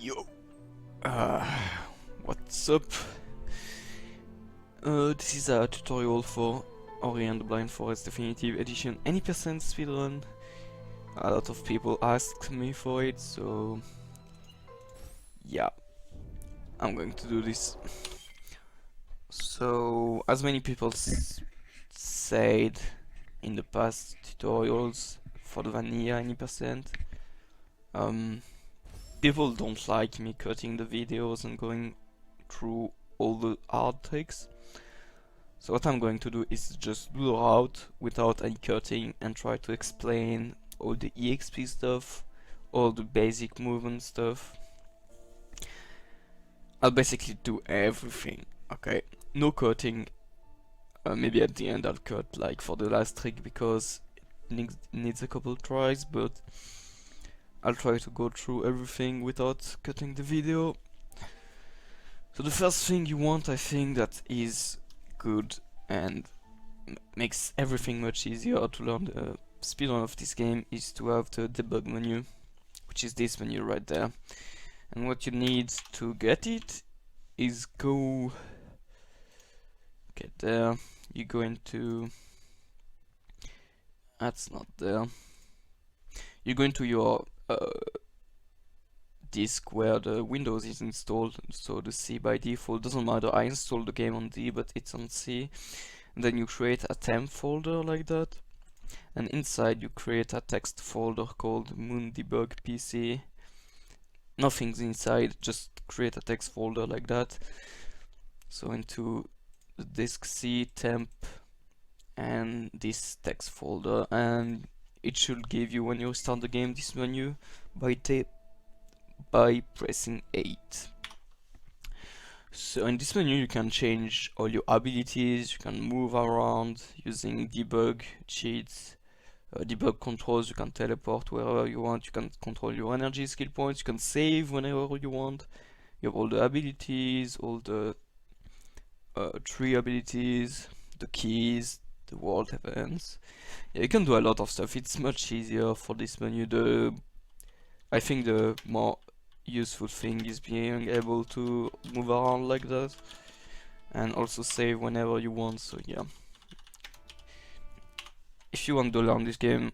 Yo, uh, what's up? This is a tutorial for Ori and the Blind Forest Definitive Edition Any percent speedrun. A lot of people asked me for it, so yeah, I'm going to do this. So, as many people said in the past tutorials for the vanilla Any percent, people don't like me cutting the videos and going through all the hard tricks. So what I'm going to do is just do the route without any cutting and try to explain all the EXP stuff, all the basic movement stuff. I'll basically do everything, okay? No cutting. Maybe at the end I'll cut like for the last trick because it needs a couple tries, but I'll try to go through everything without cutting the video. So the first thing you want, I think, that is good and makes everything much easier to learn the speedrun of this game is to have the debug menu, which is this menu right there. And what you need to get it is get there, you go into, that's not there, you go into your disk where the Windows is installed, so the C by default doesn't matter. I installed the game on D, but it's on C. And then you create a temp folder like that, and inside you create a text folder called Moon Debug PC. Nothing's inside, just create a text folder like that. So into the disk C, temp, and this text folder, and it should give you, when you start the game, this menu by pressing 8. So in this menu you can change all your abilities, you can move around using debug cheats, debug controls, you can teleport wherever you want, you can control your energy skill points, you can save whenever you want, you have all the abilities, all the tree abilities, the keys, the world events. Yeah, you can do a lot of stuff. It's much easier for this menu. I think the more useful thing is being able to move around like that and also save whenever you want. So yeah, if you want to learn this game,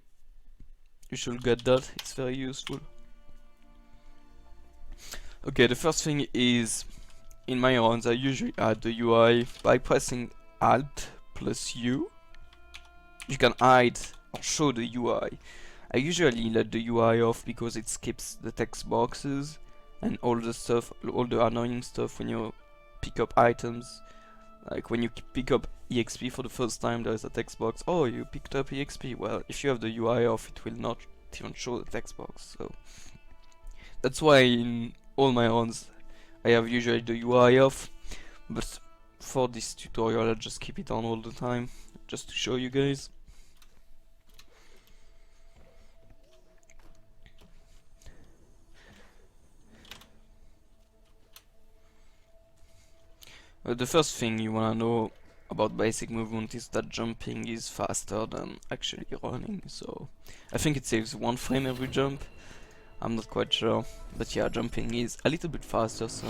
you should get that. It's very useful. Okay, the first thing is, in my runs I usually add the UI by pressing Alt plus U. You can hide or show the UI. I usually let the UI off because it skips the text boxes and all the stuff, all the annoying stuff when you pick up items. Like when you pick up EXP for the first time, there's a text box. Oh, you picked up EXP. Well, if you have the UI off, it will not even show the text box. So that's why in all my runs I have usually the UI off. But for this tutorial, I'll just keep it on all the time, just to show you guys. The first thing you wanna know about basic movement is that jumping is faster than actually running, so I think it saves 1 frame every jump. I'm not quite sure, but yeah, jumping is a little bit faster, so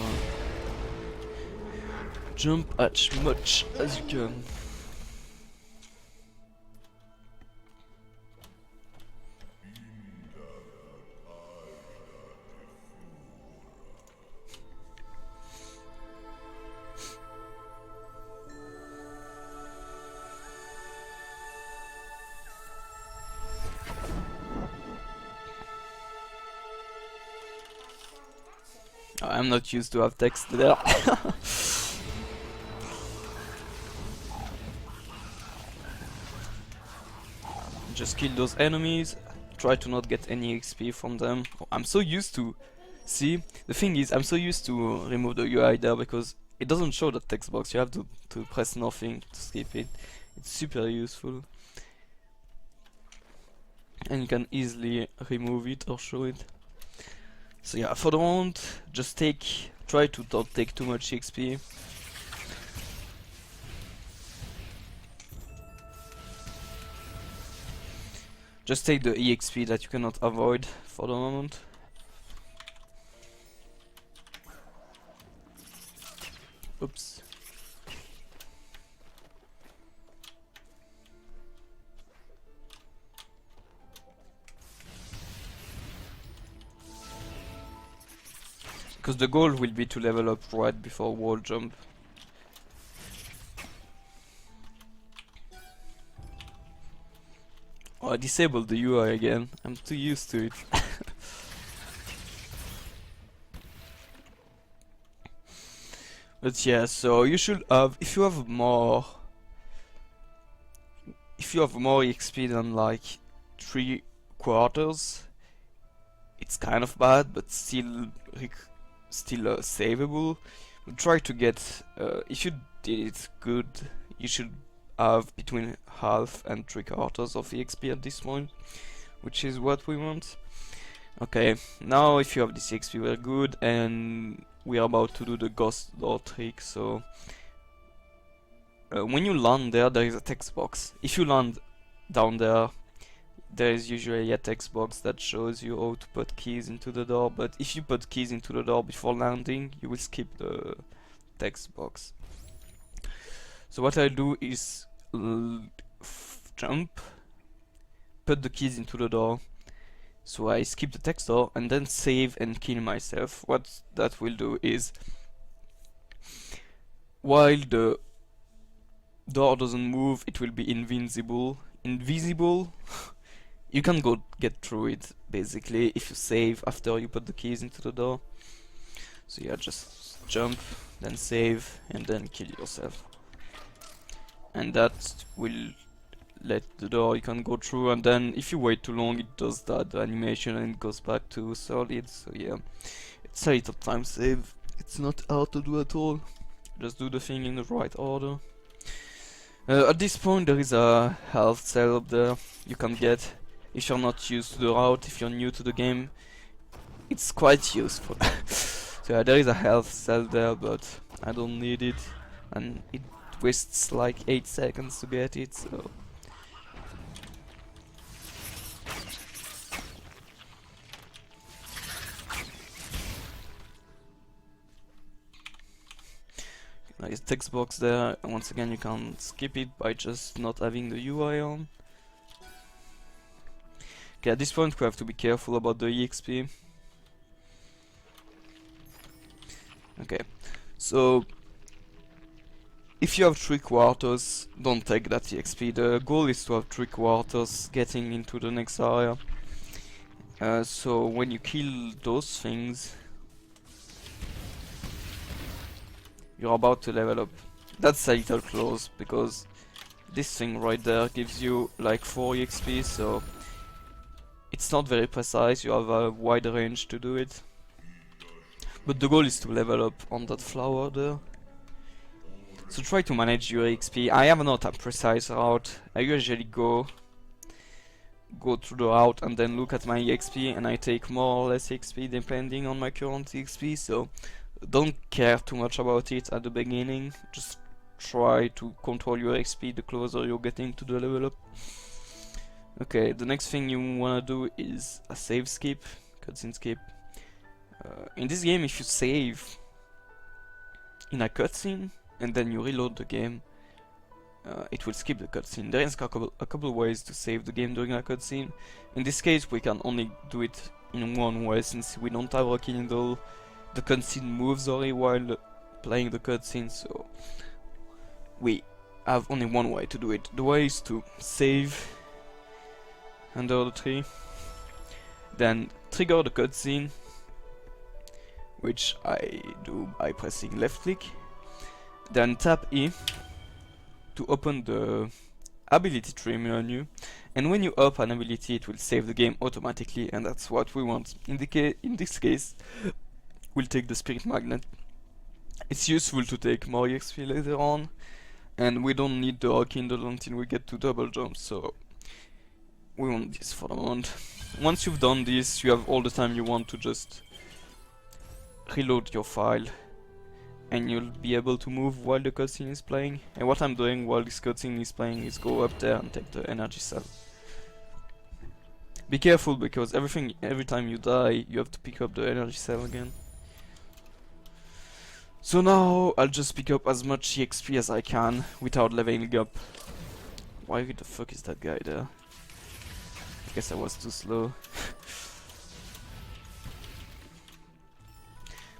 jump as much as you can. I'm not used to have text there. Just kill those enemies, try to not get any XP from them. Oh, I'm so used to... See, the thing is, I'm so used to remove the UI there because it doesn't show the text box. You have to press nothing to skip it. It's super useful. And you can easily remove it or show it. So yeah, for the round, just try to not take too much XP. Just take the EXP that you cannot avoid for the moment. Oops. Because the goal will be to level up right before wall jump. Oh, I disabled the UI again. I'm too used to it. But yeah, so you should have, if you have more XP than like 3/4, it's kind of bad, but still savable. But try to get, if you did it good, you should have between half and 3/4 of EXP at this point, which is what we want. Okay, now if you have this XP, we're good, and we are about to do the ghost door trick. So when you land there, there is a text box. If you land down there, there is usually a text box that shows you how to put keys into the door, but if you put keys into the door before landing, you will skip the text box. So what I do is jump, put the keys into the door, so I skip the text door, and then save and kill myself. What that will do is, while the door doesn't move, it will be invisible. You can go get through it basically if you save after you put the keys into the door. So yeah, just jump, then save, and then kill yourself. And that will let the door you can go through, and then if you wait too long, it does that animation and it goes back to solid. So yeah, it's a little time save. It's not hard to do at all. Just do the thing in the right order. At this point, there is a health cell up there you can get if you're not used to the route. If you're new to the game, it's quite useful. So yeah, there is a health cell there, but I don't need it, and it wastes like 8 seconds to get it, so nice text box there. And once again, you can skip it by just not having the UI on. Okay, at this point we have to be careful about the EXP. Okay, so if you have 3/4, don't take that EXP. The goal is to have 3/4 getting into the next area. So when you kill those things, you're about to level up. That's a little close, because this thing right there gives you like 4 EXP, so it's not very precise. You have a wide range to do it. But the goal is to level up on that flower there. So try to manage your XP. I have not a precise route. I usually go through the route and then look at my XP, and I take more or less XP depending on my current XP. So don't care too much about it at the beginning. Just try to control your XP the closer you're getting to the level up. Okay, the next thing you wanna do is a save skip, cutscene skip. In this game, if you save in a cutscene and then you reload the game, it will skip the cutscene. There is a couple ways to save the game during a cutscene. In this case, we can only do it in one way, since we don't have a Kindle. The cutscene moves already while playing the cutscene, so we have only one way to do it. The way is to save under the tree, then trigger the cutscene, which I do by pressing left click, then tap E to open the ability tree menu, and when you open an ability, it will save the game automatically, and that's what we want. In this case, we'll take the spirit magnet. It's useful to take more XP later on, and we don't need the Kindle until we get to double jump, so we want this for the moment. Once you've done this, you have all the time you want to just reload your file, and you'll be able to move while the cutscene is playing. And what I'm doing while this cutscene is playing is go up there and take the energy cell. Be careful, because every time you die, you have to pick up the energy cell again. So now I'll just pick up as much EXP as I can without leveling up. Why the fuck is that guy there? I guess I was too slow.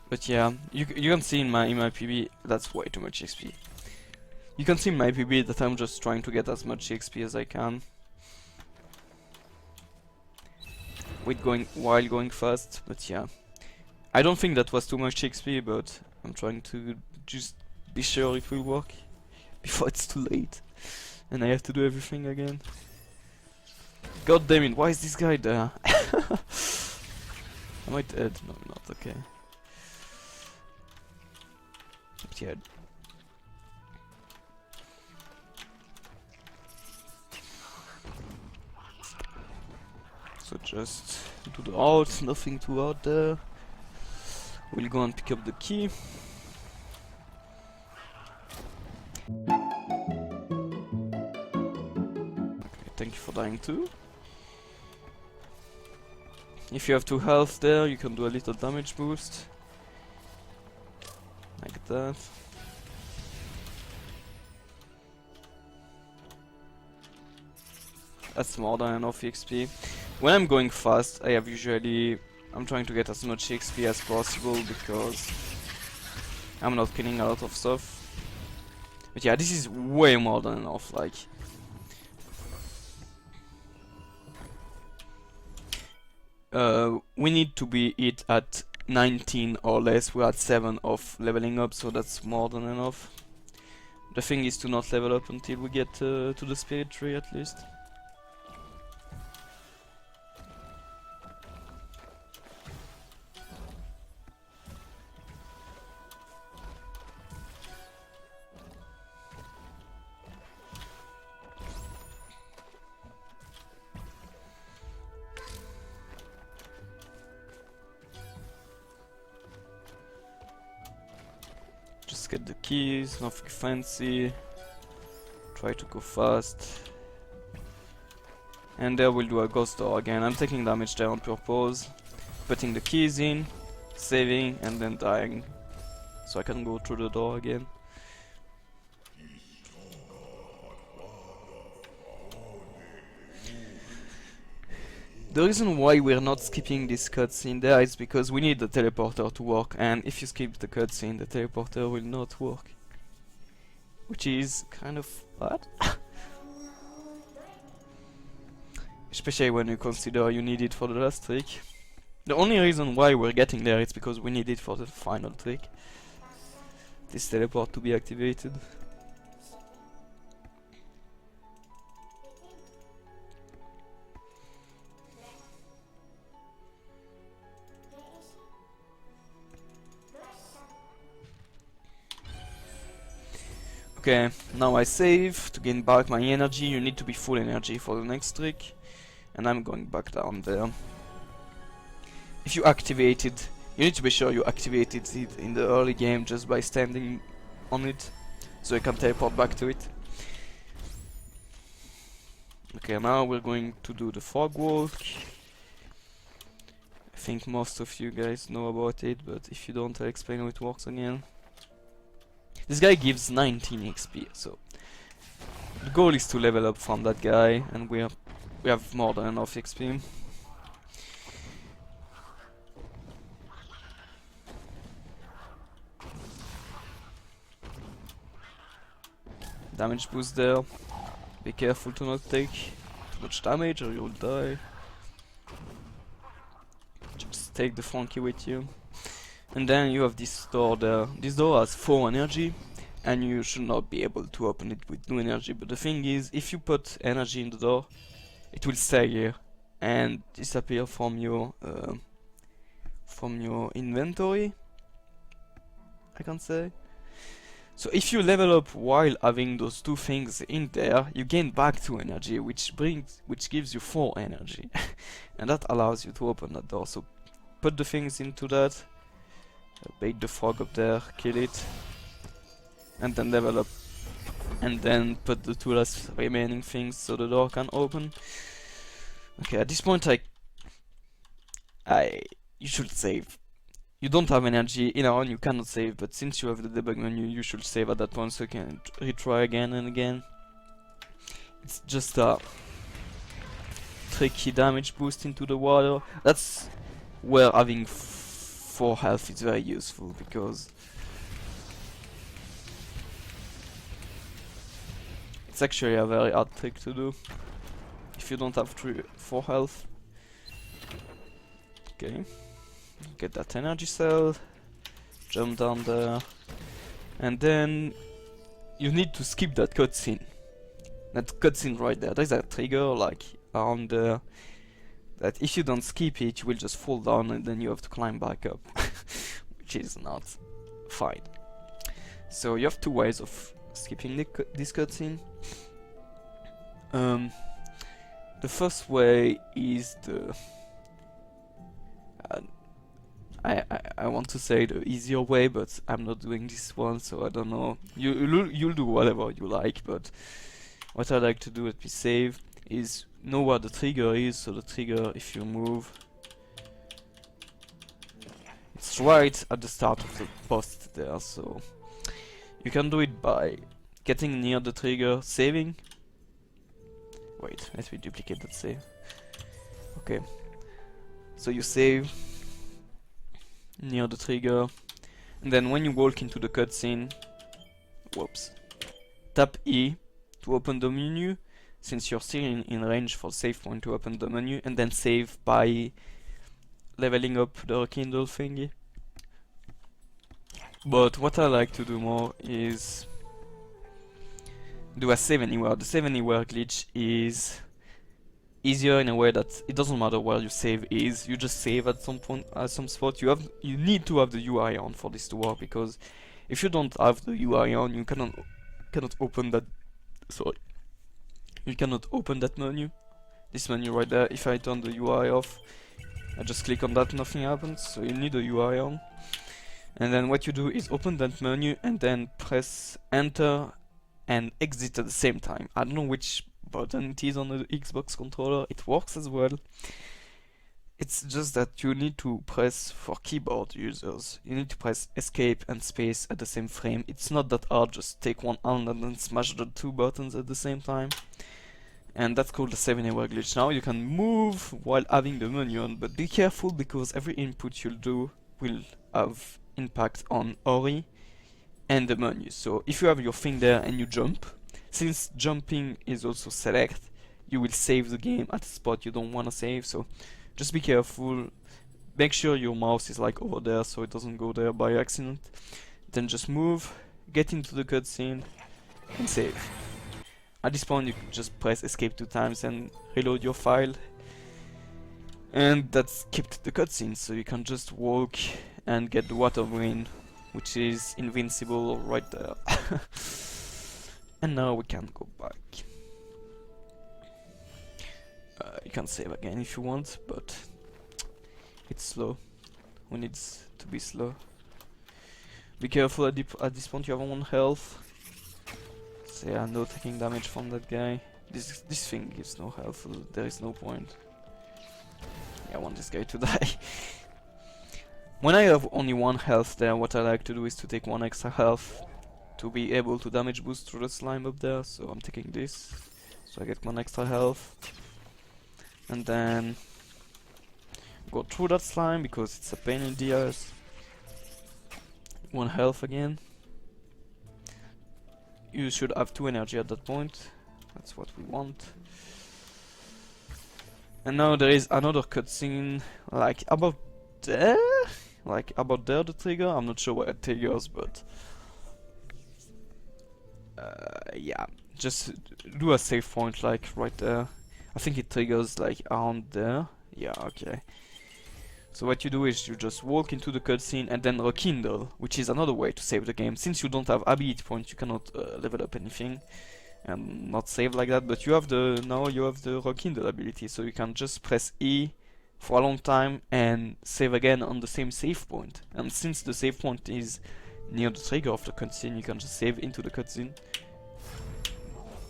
But yeah, you can see in my PB that's way too much XP. You can see in my PB that I'm just trying to get as much XP as I can. While going fast, but yeah. I don't think that was too much XP, but I'm trying to just be sure it will work before it's too late and I have to do everything again. God damn it, why is this guy there? Am I dead? No, I'm not, okay. But yeah. So just do the out, nothing too out there. We'll go and pick up the key. Okay, thank you for dying too. If you have 2 health there, you can do a little damage boost. Like that. That's more than enough XP. When I'm going fast, I'm trying to get as much XP as possible because I'm not killing a lot of stuff. But yeah, this is way more than enough, like. We need to be it at 19 or less. We're at 7 of leveling up, so that's more than enough. The thing is to not level up until we get to the spirit tree at least. Just get the keys, nothing fancy. Try to go fast. And there we'll do a ghost door again. I'm taking damage there on purpose. Putting the keys in, saving, and then dying. So I can go through the door again. The reason why we're not skipping this cutscene there is because we need the teleporter to work, and if you skip the cutscene, the teleporter will not work. Which is kind of bad. Especially when you consider you need it for the last trick. The only reason why we're getting there is because we need it for the final trick. This teleport to be activated. Okay, now I save to gain back my energy. You need to be full energy for the next trick. And I'm going back down there. If you activate it, you need to be sure you activated it in the early game just by standing on it. So you can teleport back to it. Okay, now we're going to do the fog walk. I think most of you guys know about it, but if you don't, I'll explain how it works again. This guy gives 19 XP, so the goal is to level up from that guy, and we have more than enough XP. Damage boost there. Be careful to not take too much damage or you'll die. Just take the Frankie with you. And then you have this door there. This door has 4 energy, and you should not be able to open it with 2 energy. But the thing is, if you put energy in the door, it will stay here and disappear from your inventory, I can say. So if you level up while having those 2 things in there, you gain back 2 energy, which gives you 4 energy, and that allows you to open that door. So put the things into that. Bait the frog up there, kill it, and then level up, and then put the 2 last remaining things so the door can open. Okay, at this point you should save. you don't have energy in on, you cannot save, but since you have the debug menu, you should save at that point so you can retry again and again. It's just a tricky damage boost into the water. That's where having 4 health is very useful, because it's actually a very hard trick to do if you don't have 4 health. Okay, get that energy cell, jump down there, and then you need to skip that cutscene. That cutscene right there, there's a trigger like around there, that if you don't skip it, you will just fall down and then you have to climb back up, which is not fine. So you have 2 ways of skipping this cutscene. The first way is the I want to say the easier way, but I'm not doing this one, so I don't know. You'll do whatever you like, but what I like to do, let me save, is know where the trigger is. So the trigger, if you move, it's right at the start of the post there, so you can do it by getting near the trigger, saving. Wait, let me duplicate that save. Okay, so you save near the trigger, and then when you walk into the cutscene, whoops, tap E to open the menu, since you're still in range for save point to open the menu, and then save by leveling up the Kindle thingy. But what I like to do more is do a save anywhere. The save anywhere glitch is easier in a way that it doesn't matter where your save is, you just save at some point, at some spot. You need to have the UI on for this to work, because if you don't have the UI on, you cannot open that. Sorry, you cannot open that menu. This menu right there. If I turn the UI off, I just click on that, nothing happens. So you need the UI on, and then what you do is open that menu and then press enter and exit at the same time. I don't know which button it is on the Xbox controller, it works as well. It's just that you need to press, for keyboard users, you need to press escape and space at the same frame. It's not that hard, just take one hand and then smash the 2 buttons at the same time. And that's called the 7-hour glitch. Now you can move while having the menu on, but be careful, because every input you'll do will have impact on Ori and the menu. So if you have your thing there and you jump, since jumping is also select, you will save the game at a spot you don't want to save, so just be careful. Make sure your mouse is like over there so it doesn't go there by accident. Then just move, get into the cutscene and save. At this point you just press escape 2 times and reload your file. And that skipped the cutscene, so you can just walk and get the water wing, which is invincible right there. And now we can go back. You can save again if you want, but it's slow. We need to be slow. Be careful at this point, you have 1 health. So yeah, no taking damage from that guy. This thing gives no health, so there is no point. Yeah, I want this guy to die. When I have only 1 health there, what I like to do is to take 1 extra health to be able to damage boost through the slime up there, so I'm taking this, so I get 1 extra health, and then go through that slime because it's a pain in the ass. 1 health again. You should have 2 energy at that point, that's what we want. And now there is another cutscene, like about there, the trigger. I'm not sure where it triggers, but yeah, just do a save point like right there. I think it triggers like around there. Yeah, okay. So what you do is you just walk into the cutscene and then rekindle, which is another way to save the game. Since you don't have ability points, you cannot level up anything and not save like that. But you have now you have the rekindle ability, so you can just press E for a long time and save again on the same save point. And since the save point is near the trigger of the cutscene, you can just save into the cutscene.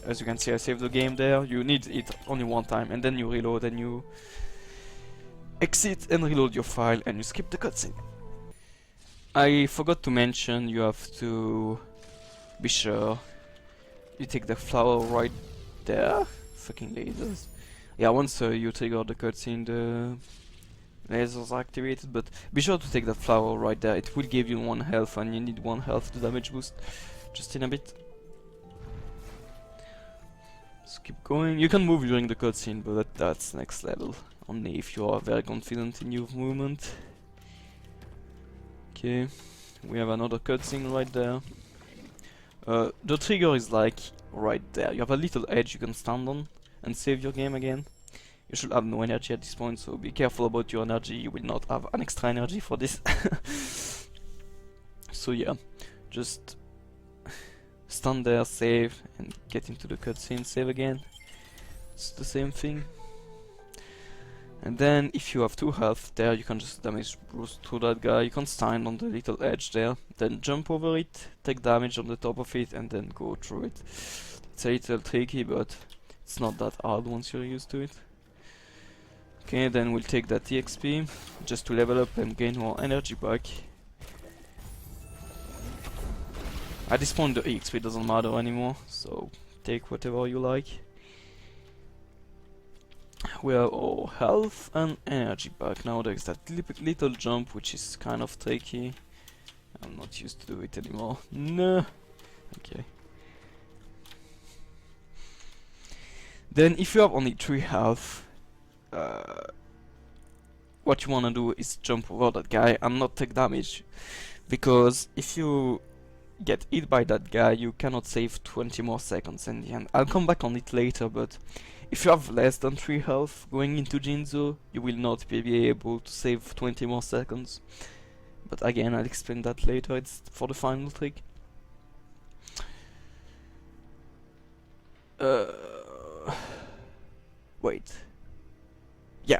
As you can see, I saved the game there. You need it only 1 time, and then you reload and you exit and reload your file and you skip the cutscene. I forgot to mention you have to be sure you take the flower right there. Fucking lasers. Yeah, once you trigger the cutscene, the lasers are activated, but be sure to take that flower right there. It will give you 1 health, and you need 1 health to damage boost. Just in a bit. Let's keep going. You can move during the cutscene, but that's next level. Only if you are very confident in your movement. Okay, we have another cutscene right there. The trigger is like right there. You have a little edge you can stand on and save your game again. You should have no energy at this point, so be careful about your energy. You will not have an extra energy for this. So yeah, just stand there, save, and get into the cutscene, save again. It's the same thing. And then if you have 2 health there, you can just damage boost through that guy. You can stand on the little edge there, then jump over it, take damage on the top of it, and then go through it. It's a little tricky, but it's not that hard once you're used to it. Okay, then we'll take that EXP just to level up and gain more energy back. At this point the EXP doesn't matter anymore, so take whatever you like. We have all health and energy back. Now there's that little jump which is kind of tricky. I'm not used to do it anymore. No. Okay. Then if you have only 3 health, what you wanna do is jump over that guy and not take damage. Because if you get hit by that guy, you cannot save 20 more seconds in the end. I'll come back on it later, but if you have less than 3 health going into Jinzo, you will not be able to save 20 more seconds. But again, I'll explain that later, it's for the final trick. Wait. Yeah,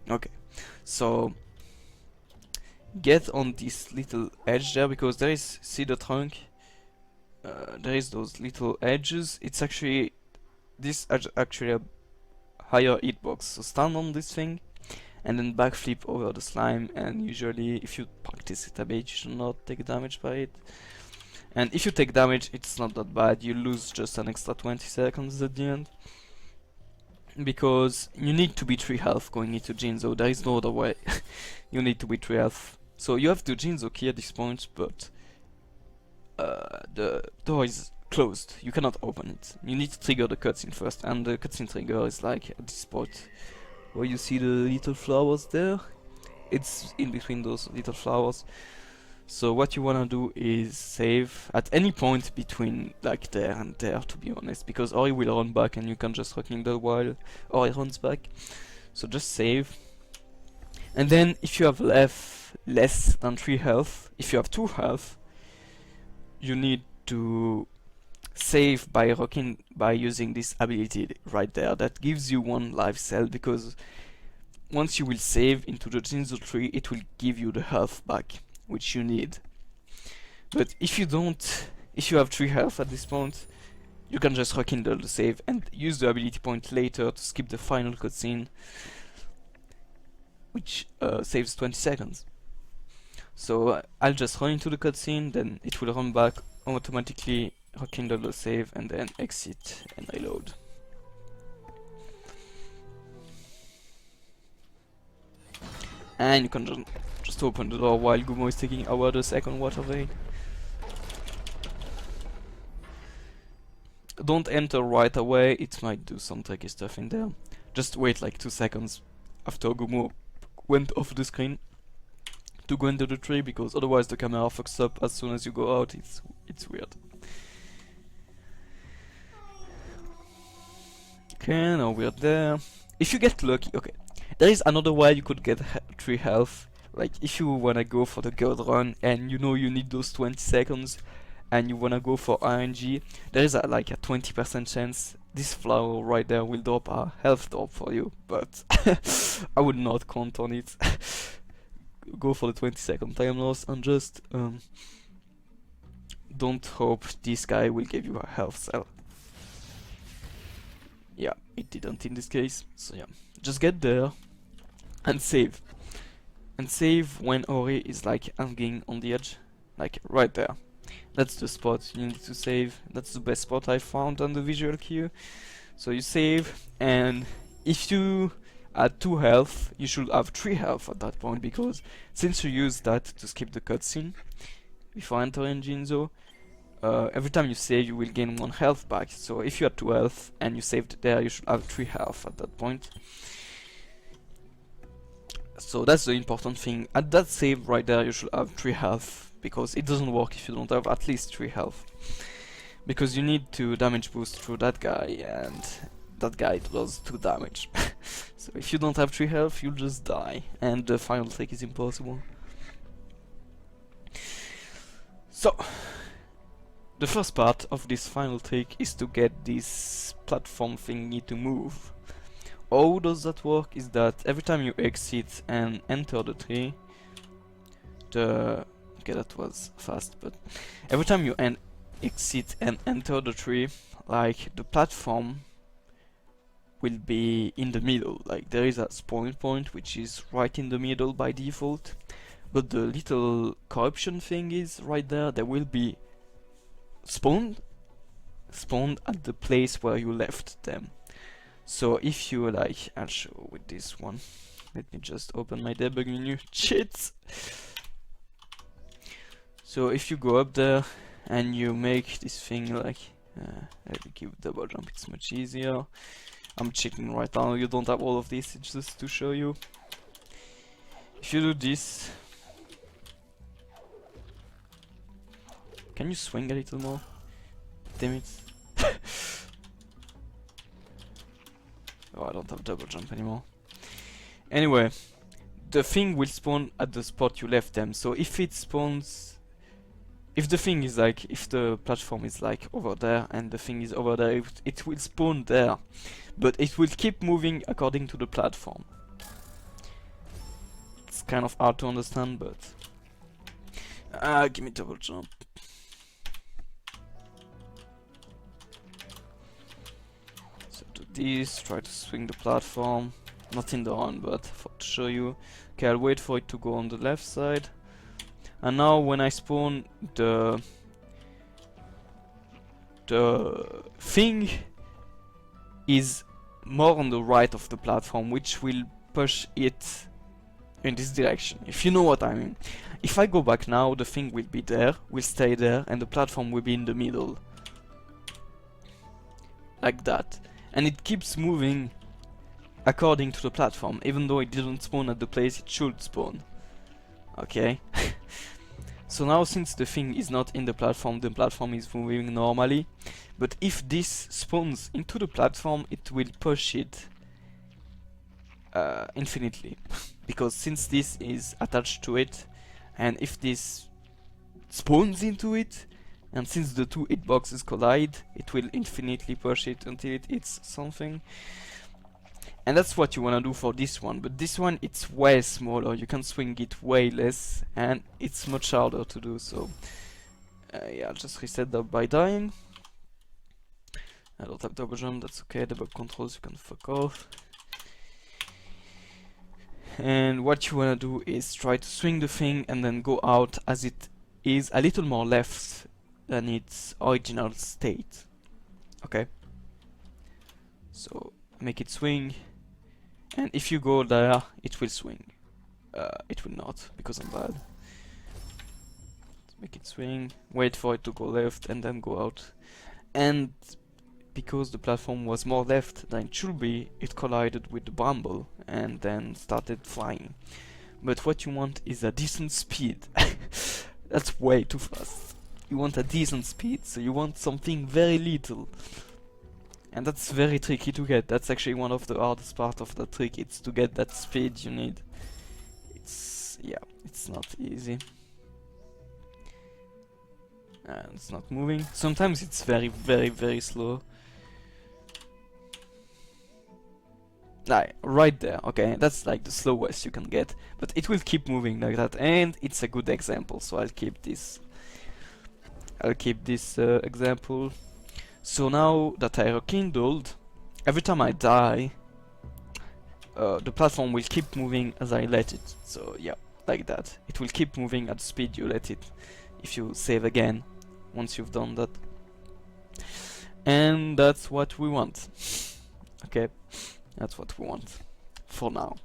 okay. So, get on this little edge there, because there is, see the trunk? There is those little edges. It's actually, this actually a higher hitbox. So stand on this thing, and then backflip over the slime, and usually if you practice it a bit, you should not take damage by it. And if you take damage, it's not that bad, you lose just an extra 20 seconds at the end. Because you need to be 3 health going into Jinzo, there is no other way. You need to be 3 health. So you have to Jinzo key at this point, but the door is closed, you cannot open it. You need to trigger the cutscene first, and the cutscene trigger is like at this spot where you see the little flowers there. It's in between those little flowers. So what you wanna do is save at any point between like there and there, to be honest, because Ori will run back and you can just rekindle while Ori runs back. So just save. And then if you have less than 3 health, if you have 2 health, you need to save by using this ability right there that gives you 1 life cell, because once you will save into the Jinzo tree, it will give you the health back, which you need. But if you don't, if you have 3 health at this point, you can just rekindle the save and use the ability point later to skip the final cutscene, which saves 20 seconds. So I'll just run into the cutscene, then it will run back automatically, rekindle the save, and then exit and reload. And you can just open the door while Gumo is taking over the second water vein. Don't enter right away, it might do some tricky stuff in there. Just wait like 2 seconds after Gumo went off the screen to go into the tree, because otherwise the camera fucks up as soon as you go out. It's weird. Okay, now we're there. If you get lucky, okay, there is another way you could get 3 health. Like if you wanna go for the god run and you know you need those 20 seconds and you wanna go for RNG, there is like a 20% chance this flower right there will drop a health drop for you, but I would not count on it. Go for the 20-second time loss and just don't hope this guy will give you a health cell. Yeah, it didn't in this case, so yeah. Just get there and save. and save when Ori is like hanging on the edge, like right there. That's the spot you need to save. That's the best spot I found on the visual queue. So you save, and if you add 2 health, you should have 3 health at that point, because since you use that to skip the cutscene before entering Jinzo, every time you save you will gain 1 health back. So if you had 2 health and you saved there, you should have 3 health at that point. So that's the important thing. At that save right there you should have 3 health, because it doesn't work if you don't have at least 3 health. Because you need to damage boost through that guy, and that guy does 2 damage. So if you don't have 3 health, you'll just die, and the final trick is impossible. So, the first part of this final trick is to get this platform thingy to move. How does that work is that every time you exit and enter the tree, okay, that was fast, but every time you exit and enter the tree, like, the platform will be in the middle. Like, there is a spawn point which is right in the middle by default, but the little corruption thing is right there. They will be spawned at the place where you left them. So if you like, I'll show with this one. Let me just open my debug menu. Shit! So if you go up there and you make this thing like, let me give double jump, it's much easier. I'm checking right now, you don't have all of this, it's just to show you. If you do this, can you swing a little more? Damn it. Oh, I don't have double jump anymore. Anyway, the thing will spawn at the spot you left them. So if it spawns, if the thing is like, if the platform is like over there and the thing is over there, it will spawn there, but it will keep moving according to the platform. It's kind of hard to understand, but give me double jump. This, try to swing the platform, not in the on, but to show you. Okay, I'll wait for it to go on the left side, and now when I spawn, the thing is more on the right of the platform, which will push it in this direction, if you know what I mean. If I go back now, the thing will be there, will stay there, and the platform will be in the middle, like that. And it keeps moving according to the platform, even though it didn't spawn at the place it should spawn. Okay? So now, since the thing is not in the platform is moving normally. But if this spawns into the platform, it will push it infinitely. Because since this is attached to it, and if this spawns into it, and since the 2 hitboxes collide, it will infinitely push it until it hits something. And that's what you wanna do for this one, but this one, it's way smaller, you can swing it way less, and it's much harder to do, so yeah, I'll just reset that by dying. I don't have double jump, that's okay, double controls, you can fuck off. And what you wanna do is try to swing the thing and then go out as it is a little more left than its original state. Okay, so make it swing, and if you go there it will swing. It will not, because I'm bad. Make it swing, wait for it to go left, and then go out. And because the platform was more left than it should be, it collided with the bramble and then started flying. But what you want is a decent speed. That's way too fast. You want a decent speed, so you want something very little. And that's very tricky to get. That's actually one of the hardest part of the trick. It's to get that speed you need. Yeah, it's not easy. And it's not moving. Sometimes it's very, very, very slow. Right there, okay, that's like the slowest you can get. But it will keep moving like that, and it's a good example, so I'll keep this. Example. So now that I rekindled, every time I die, the platform will keep moving as I let it. So yeah, like that. It will keep moving at the speed you let it if you save again once you've done that. And that's what we want. Okay, that's what we want for now.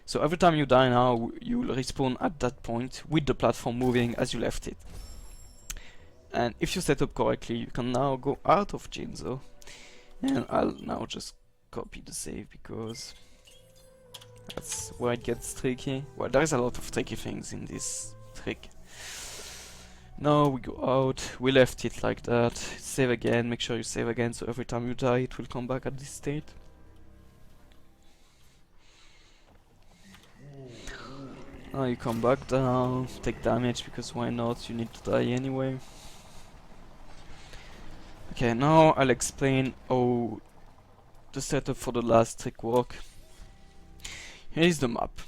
So every time you die now, you will respawn at that point with the platform moving as you left it. And if you set up correctly, you can now go out of Jinzo. And I'll now just copy the save because that's where it gets tricky. Well, there is a lot of tricky things in this trick. Now we go out, we left it like that, save again, make sure you save again so every time you die it will come back at this state. Now you come back down, take damage because why not, you need to die anyway. Okay, now I'll explain how the setup for the last trick work. Here is the map.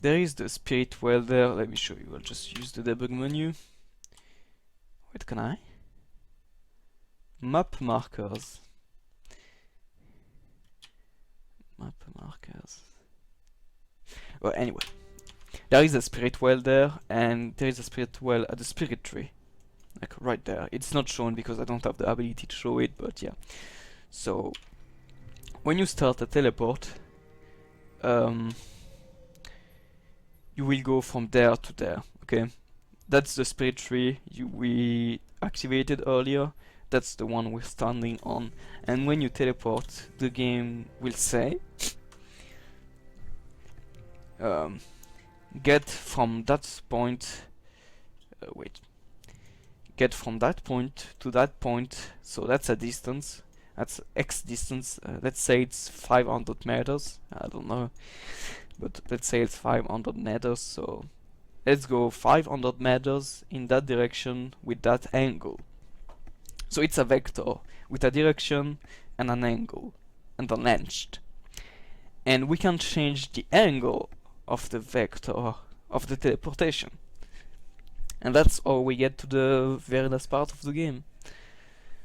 There is the spirit well there, let me show you, I'll just use the debug menu. Wait, can I? Map markers. Map markers. Well, anyway. There is a spirit well there, and there is a spirit well at the spirit tree. Like right there. It's not shown because I don't have the ability to show it, but yeah. So, when you start a teleport, you will go from there to there, okay? That's the spirit tree we activated earlier. That's the one we're standing on. And when you teleport, the game will say, get from that point, get from that point to that point, so that's a distance, that's X distance, let's say it's 500 meters, I don't know, but let's say it's 500 meters, so let's go 500 meters in that direction with that angle. So it's a vector with a direction and an angle and an edge. And we can change the angle of the vector of the teleportation. And that's how we get to the very last part of the game.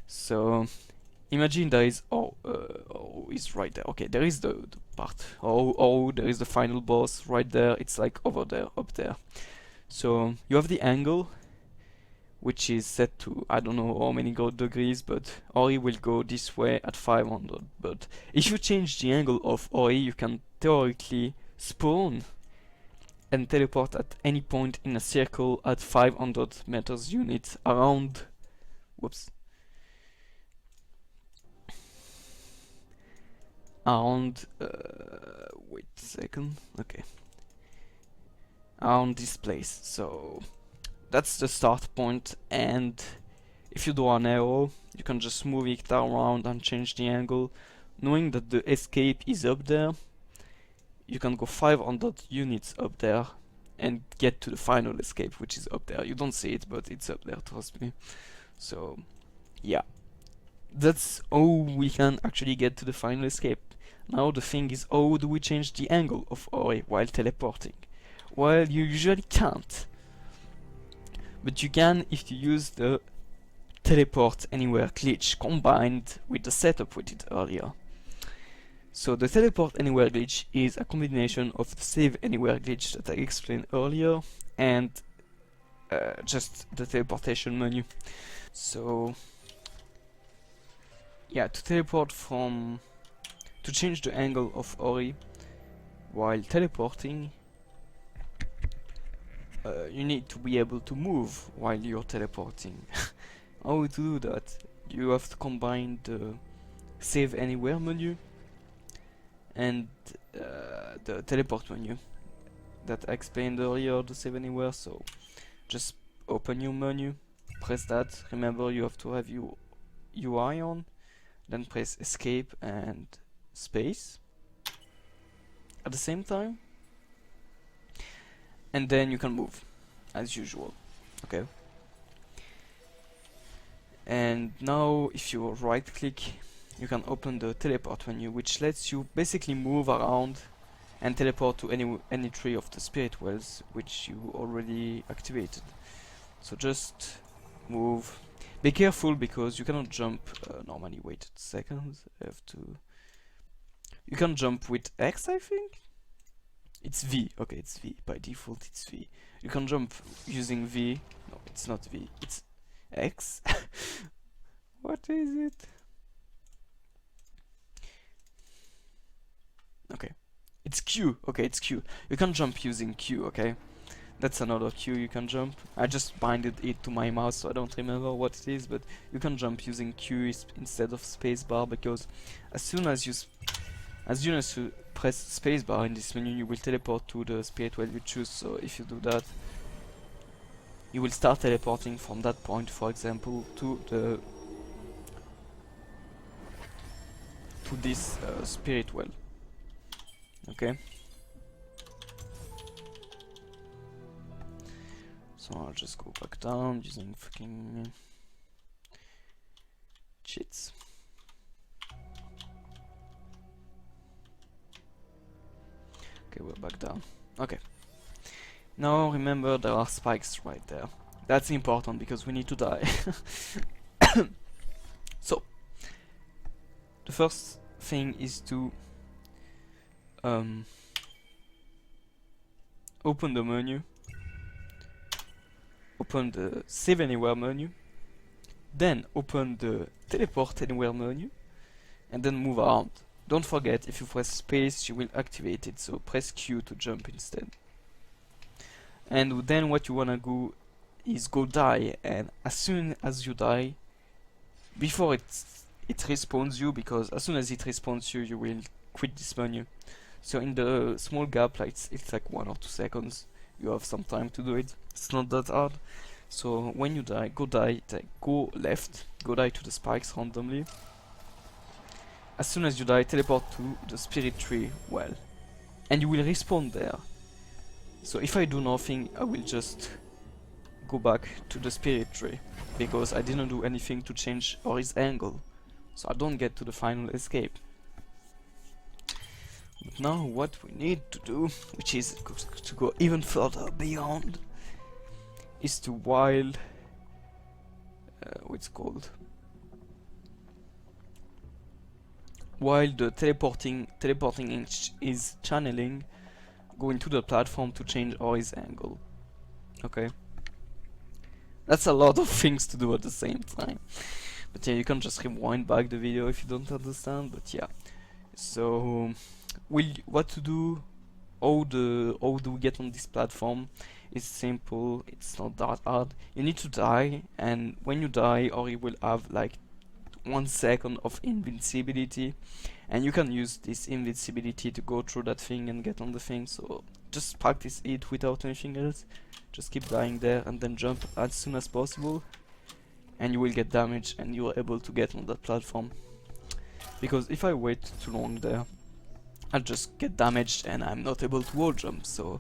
So imagine there is is right there. Okay, there is the part. There is the final boss right there. It's like over there, up there. So you have the angle, which is set to I don't know how many degrees, but Ori will go this way at 500. But if you change the angle of Ori, you can theoretically spawn and teleport at any point in a circle at 500 meters units around. Whoops. Around. Wait a second. Okay. Around this place. So that's the start point, and if you draw an arrow, you can just move it around and change the angle, knowing that the escape is up there. You can go 500 units up there and get to the final escape, which is up there. You don't see it, but it's up there, trust me. So yeah, that's how we can actually get to the final escape. Now the thing is, how do we change the angle of Ori while teleporting? Well, you usually can't, but you can if you use the teleport anywhere glitch combined with the setup we did earlier. So the teleport anywhere glitch is a combination of the save anywhere glitch that I explained earlier and just the teleportation menu. So yeah, to change the angle of Ori while teleporting, you need to be able to move while you're teleporting. How to do that? You have to combine the save anywhere menu and the teleport menu that I explained earlier, the save anywhere. So just open your menu, press that. Remember, you have to have your UI on, then press escape and space at the same time, and then you can move as usual. Okay. And now if you right click, you can open the teleport menu, which lets you basically move around and teleport to any tree of the spirit wells which you already activated. So just move. Be careful because you cannot jump normally. Wait a second, I have to. You can jump with X, I think. It's V. Okay, it's V. By default, it's V. You can jump using V. No, it's not V. It's X. What is it? Okay. It's Q. Okay, it's Q. You can jump using Q, okay? That's another Q you can jump. I just binded it to my mouse, so I don't remember what it is, but you can jump using Q instead of spacebar, because as soon as you press spacebar in this menu, you will teleport to the spirit well you choose. So if you do that, you will start teleporting from that point, for example, to this spirit well. Okay. So I'll just go back down using fucking cheats. Okay, we're back down. Okay. Now remember, there are spikes right there. That's important because we need to die. So the first thing is to open the menu, open the Save Anywhere menu, then open the Teleport Anywhere menu, and then move around. Don't forget, if you press space, you will activate it, so press Q to jump instead. And then what you wanna do is go die, and as soon as you die, before it respawns you, because as soon as it respawns you, you will quit this menu. So in the small gap, like it's like 1 or 2 seconds, you have some time to do it. It's not that hard. So when you die, go left, go die to the spikes randomly. As soon as you die, teleport to the spirit tree well, and you will respawn there. So if I do nothing, I will just go back to the spirit tree, because I didn't do anything to change Ori's angle, so I don't get to the final escape. But now what we need to do, which is to go even further beyond, is to while what's called while the teleporting is channeling, go into the platform to change Ori's angle. Okay, that's a lot of things to do at the same time. But yeah, you can just rewind back the video if you don't understand. But yeah, so what to do? How do we get on this platform? It's simple. It's not that hard. You need to die, and when you die, Ori will have like 1 second of invincibility, and you can use this invincibility to go through that thing and get on the thing. So just practice it without anything else. Just keep dying there and then jump as soon as possible, and you will get damaged and you are able to get on that platform. Because if I wait too long there, I'll just get damaged and I'm not able to wall jump. So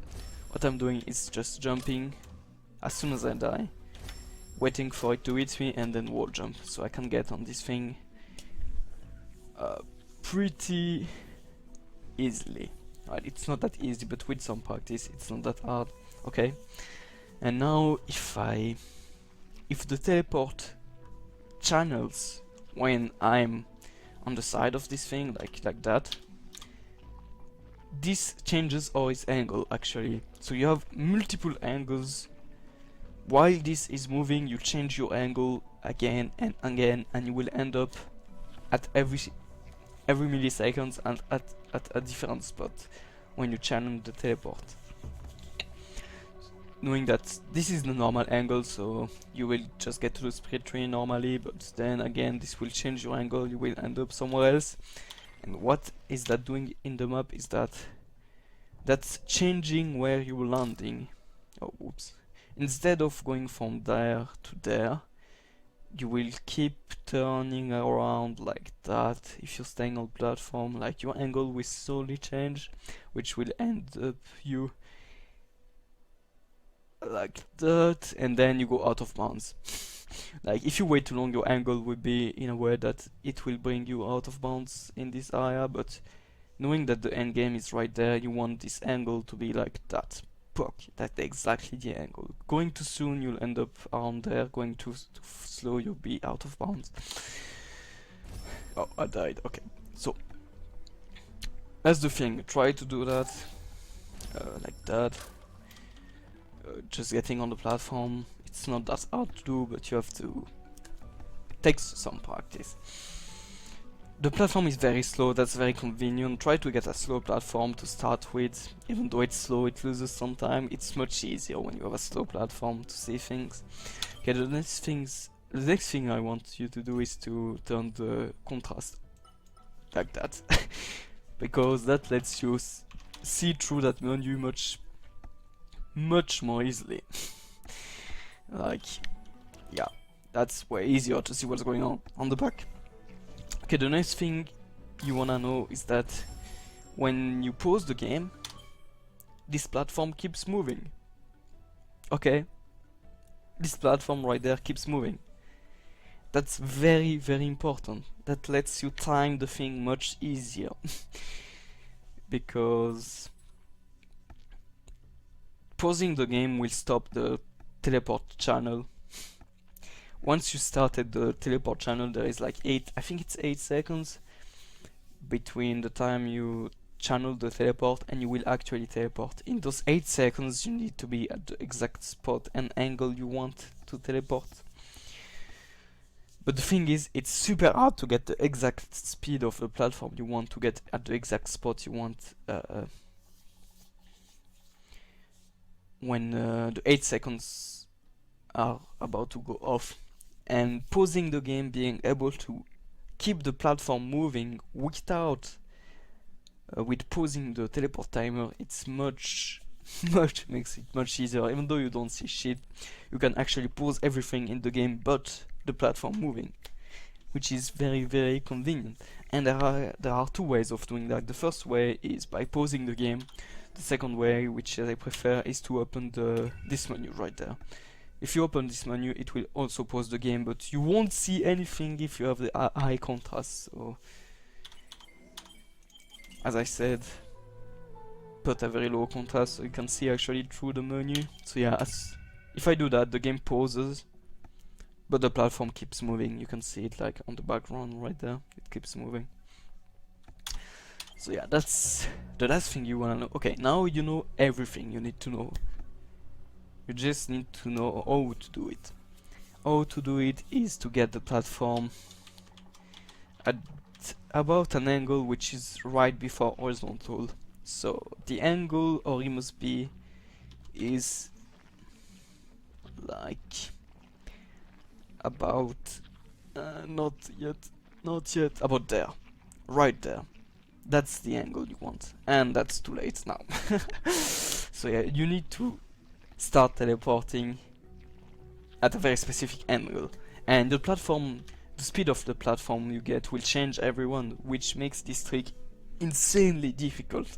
what I'm doing is just jumping as soon as I die, waiting for it to hit me, and then wall jump, so I can get on this thing pretty easily. Right, it's not that easy, but with some practice it's not that hard. Okay, and now if the teleport channels when I'm on the side of this thing, like that, this changes Ori's angle actually. So you have multiple angles. While this is moving, you change your angle again and again, and you will end up at every milliseconds and at a different spot when you channel the teleport. Knowing that this is the normal angle, so you will just get to the spirit tree normally, but then again this will change your angle, you will end up somewhere else. And what is that doing in the map is that's changing where you're landing. Oh, oops. Instead of going from there to there, you will keep turning around like that. If you're staying on platform, like your angle will slowly change, which will end up you like that, and then you go out of bounds. Like if you wait too long, your angle will be in a way that it will bring you out of bounds in this area, but knowing that the end game is right there, you want this angle to be like that. That's exactly the angle. Going too soon, you'll end up around there. Going too slow, you'll be out of bounds. Oh, I died. Okay, so that's the thing. Try to do that. like that. Just getting on the platform, it's not that hard to do, but you have to take some practice. The platform is very slow, that's very convenient. Try to get a slow platform to start with. Even though it's slow, it loses some time. It's much easier when you have a slow platform to see things. Okay, the next thing I want you to do is to turn the contrast like that. Because that lets you see through that menu much more easily. Like, yeah, that's way easier to see what's going on the back. Okay, the next thing you wanna know is that when you pause the game, this platform keeps moving. Okay, this platform right there keeps moving. That's very, very important. That lets you time the thing much easier. Because pausing the game will stop the teleport channel. Once you started the teleport channel, there is like I think it's 8 seconds between the time you channel the teleport and you will actually teleport. In those 8 seconds you need to be at the exact spot and angle you want to teleport. But the thing is, it's super hard to get the exact speed of the platform you want to get at the exact spot you want when the 8 seconds are about to go off. And pausing the game, being able to keep the platform moving without with pausing the teleport timer, it's makes it much easier. Even though you don't see shit, you can actually pause everything in the game but the platform moving, which is very, very convenient. And there are two ways of doing that. The first way is by pausing the game. The second way, which I prefer, is to open this menu right there. If you open this menu, it will also pause the game, but you won't see anything if you have the high contrast. So, as I said, put a very low contrast so you can see actually through the menu. So yeah, if I do that, the game pauses, but the platform keeps moving. You can see it like on the background right there. It keeps moving. So yeah, that's the last thing you wanna know. Okay, now you know everything you need to know. You just need to know how to do it. How to do it is to get the platform at about an angle which is right before horizontal. So the angle Ori must be is like about not yet, about there, right there. That's the angle you want, and that's too late now. So yeah, you need to start teleporting at a very specific angle, and the speed of the platform you get will change everyone, which makes this trick insanely difficult.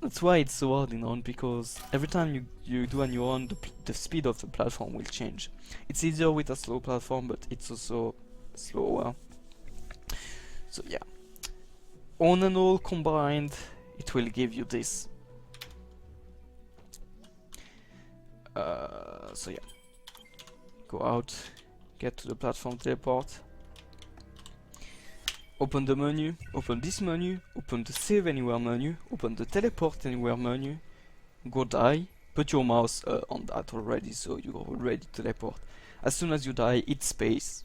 That's why it's so hard in on, because every time you do a new one, the speed of the platform will change. It's easier with a slow platform, but it's also slower. So yeah, on and all combined, it will give you this. So yeah, go out, get to the platform teleport, open the menu, open this menu, open the save anywhere menu, open the teleport anywhere menu, go die, put your mouse on that already so you're ready to teleport. As soon as you die, hit space.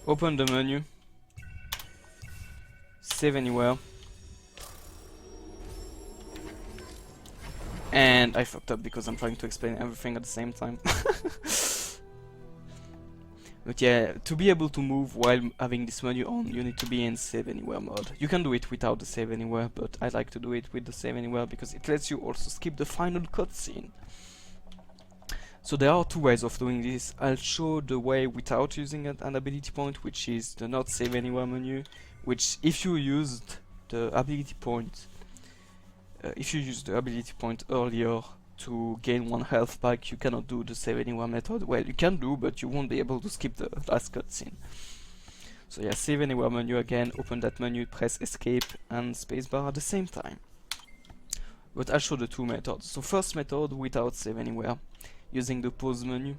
Open the menu, save anywhere, and I fucked up because I'm trying to explain everything at the same time. But yeah, to be able to move while having this menu on, you need to be in save anywhere mode. You can do it without the save anywhere, but I like to do it with the save anywhere because it lets you also skip the final cutscene. So there are two ways of doing this. I'll show the way without using an ability point, which is the not save anywhere menu, which if you used the ability point earlier to gain 1 health back, you cannot do the save anywhere method. Well, you can do, but you won't be able to skip the last cutscene. So yeah, save anywhere menu again, open that menu, press escape and spacebar at the same time. But I'll show the two methods. So first method, without save anywhere, using the pause menu.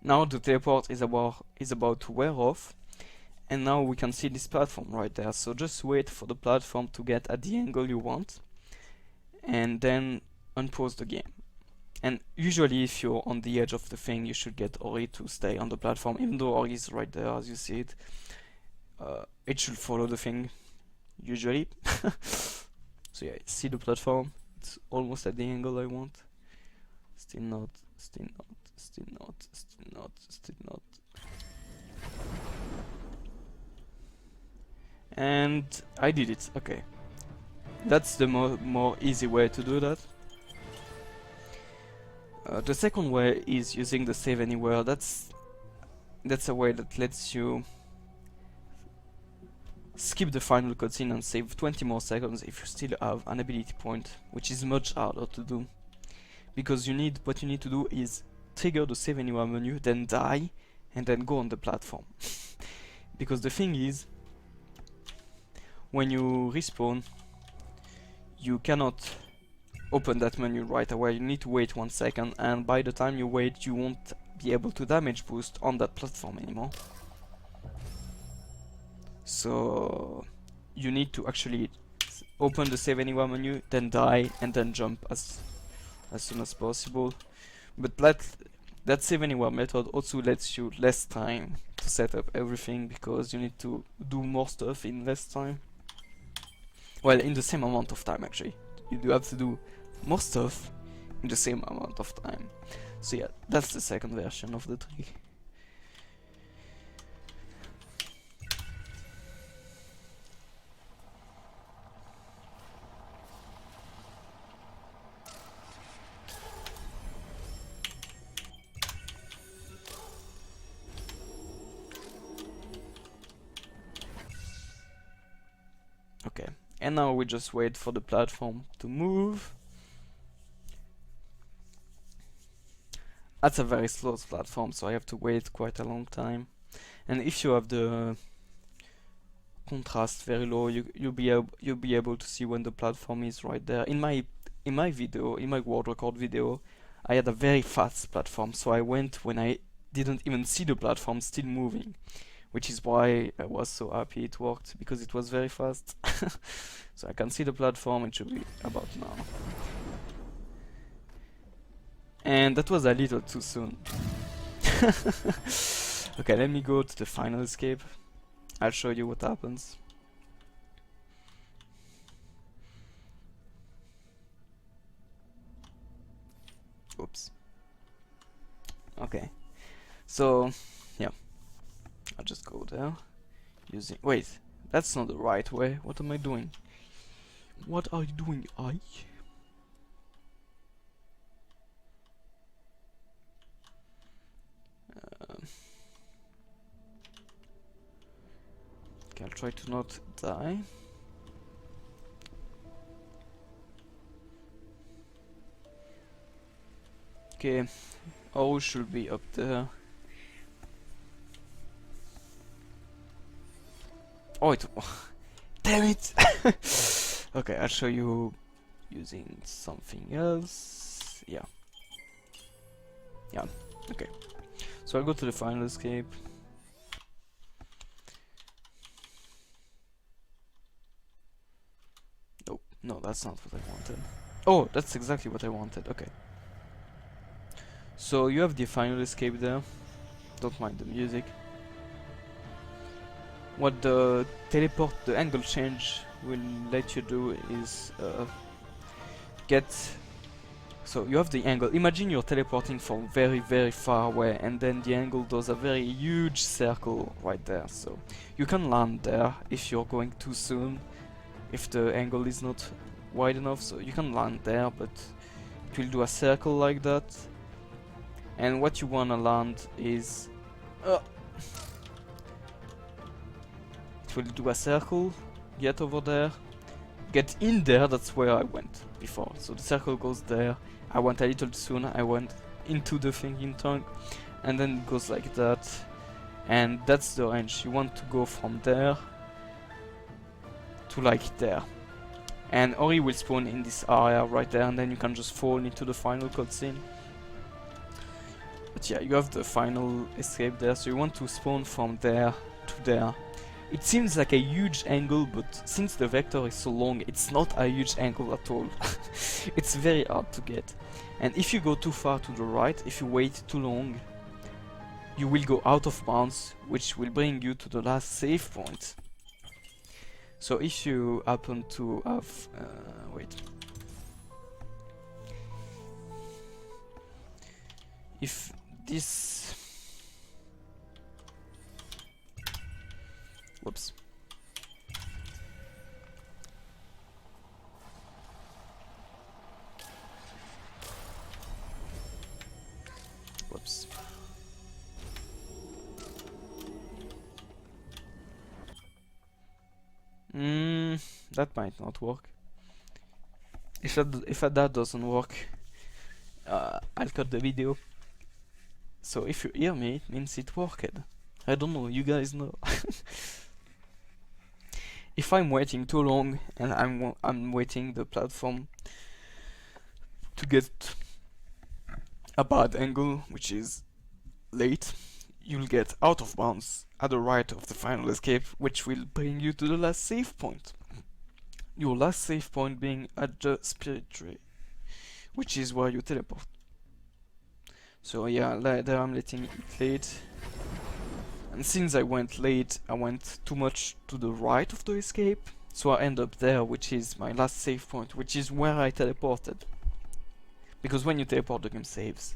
Now the teleport is about to wear off, and now we can see this platform right there. So just wait for the platform to get at the angle you want, and then unpause the game. And usually if you're on the edge of the thing, you should get Ori to stay on the platform, even though Ori is right there as you see it. It should follow the thing, usually. So yeah, see the platform, it's almost at the angle I want. Still not, still not, still not, still not, still not. And I did it, okay. That's the more easy way to do that. The second way is using the save anywhere. That's a way that lets you skip the final cutscene and save 20 more seconds if you still have an ability point, which is much harder to do. Because what you need to do is trigger the save anywhere menu, then die, and then go on the platform. Because the thing is, when you respawn, you cannot open that menu right away. You need to wait 1 second, and by the time you wait, you won't be able to damage boost on that platform anymore. So you need to actually open the save anywhere menu, then die, and then jump as soon as possible. But that save anywhere method also lets you less time to set up everything, because you need to do more stuff in less time. Well, in the same amount of time actually. You do have to do more stuff in the same amount of time. So yeah, that's the second version of the trick. Okay, and now we just wait for the platform to move. That's a very slow platform, so I have to wait quite a long time. And if you have the contrast very low, you'll be able to see when the platform is right there. In my video, in my world record video, I had a very fast platform, so I went when I didn't even see the platform still moving, which is why I was so happy it worked, because it was very fast. So I can see the platform. It should be about now. And that was a little too soon. Okay, let me go to the final escape. I'll show you what happens. Oops. Okay. So, yeah. I'll just go there. Wait, that's not the right way. What am I doing? What are you doing, Ike? Okay, I'll try to not die. Okay, O should be up there. Oh, damn it! Okay, I'll show you using something else. Yeah. Yeah, okay. So I'll go to the final escape. Nope, no, that's not what I wanted. Oh, that's exactly what I wanted, okay. So you have the final escape there. Don't mind the music. What the angle change will let you do is so you have the angle. Imagine you're teleporting from very, very far away, and then the angle does a very huge circle right there. So you can land there if you're going too soon, if the angle is not wide enough. So you can land there, but it will do a circle like that. And what you wanna land is it will do a circle, get over there, get in there. That's where I went before. So the circle goes there. I went a little too soon. I went into the thing in time, and then it goes like that. And that's the range. You want to go from there to like there. And Ori will spawn in this area right there, and then you can just fall into the final cutscene. But yeah, you have the final escape there, so you want to spawn from there to there. It seems like a huge angle, but since the vector is so long, it's not a huge angle at all. It's very hard to get. And if you go too far to the right, if you wait too long, you will go out of bounds, which will bring you to the last save point. So if you happen to have... wait. If this... Whoops. Whoops. That might not work. If that doesn't work, I'll cut the video. So if you hear me, it means it worked. I don't know, you guys know. If I'm waiting too long and I'm waiting the platform to get a bad angle, which is late, you'll get out of bounds at the right of the final escape, which will bring you to the last save point. Your last save point being at the spirit tree, which is where you teleport. So yeah, there I'm letting it late. And since I went late, I went too much to the right of the escape, so I end up there, which is my last save point, which is where I teleported. Because when you teleport, the game saves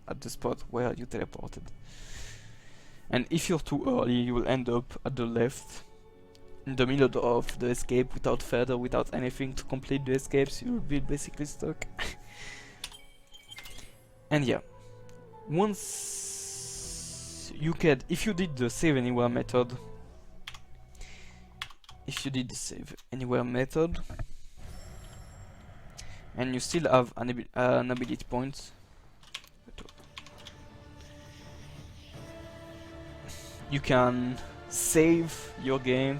at the spot where you teleported. And if you're too early, you will end up at the left, in the middle of the escape, without feather, without anything to complete the escapes. You will be basically stuck. And yeah, once you can, if you did the save anywhere method, and you still have an ability point, you can save your game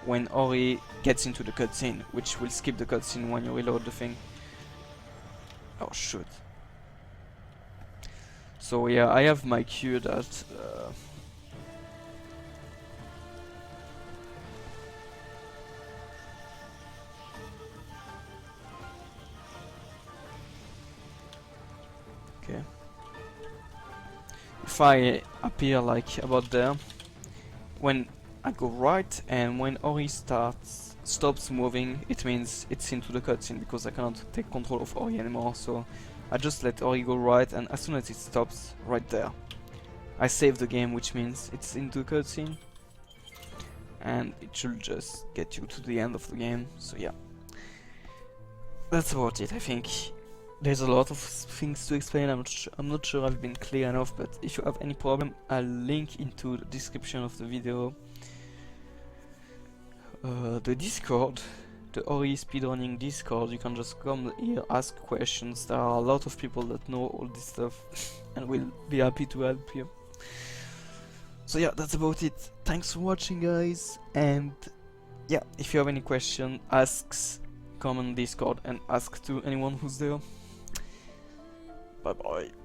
when Ori gets into the cutscene, which will skip the cutscene when you reload the thing. Oh shoot. So yeah, I have my cue that okay. If I appear like about there, when I go right and when Ori stops moving, it means it's into the cutscene, because I cannot take control of Ori anymore, so I just let Ori go right, and as soon as it stops right there, I save the game, which means it's into the cutscene, and it should just get you to the end of the game. So yeah, that's about it. I think there's a lot of things to explain. I'm not sure I've been clear enough, but if you have any problem, I'll link into the description of the video the Discord, the Ori speedrunning Discord. You can just come here, ask questions. There are a lot of people that know all this stuff and will be happy to help you. So yeah, that's about it. Thanks for watching, guys, and yeah, if you have any question, come on Discord and ask to anyone who's there. Bye bye.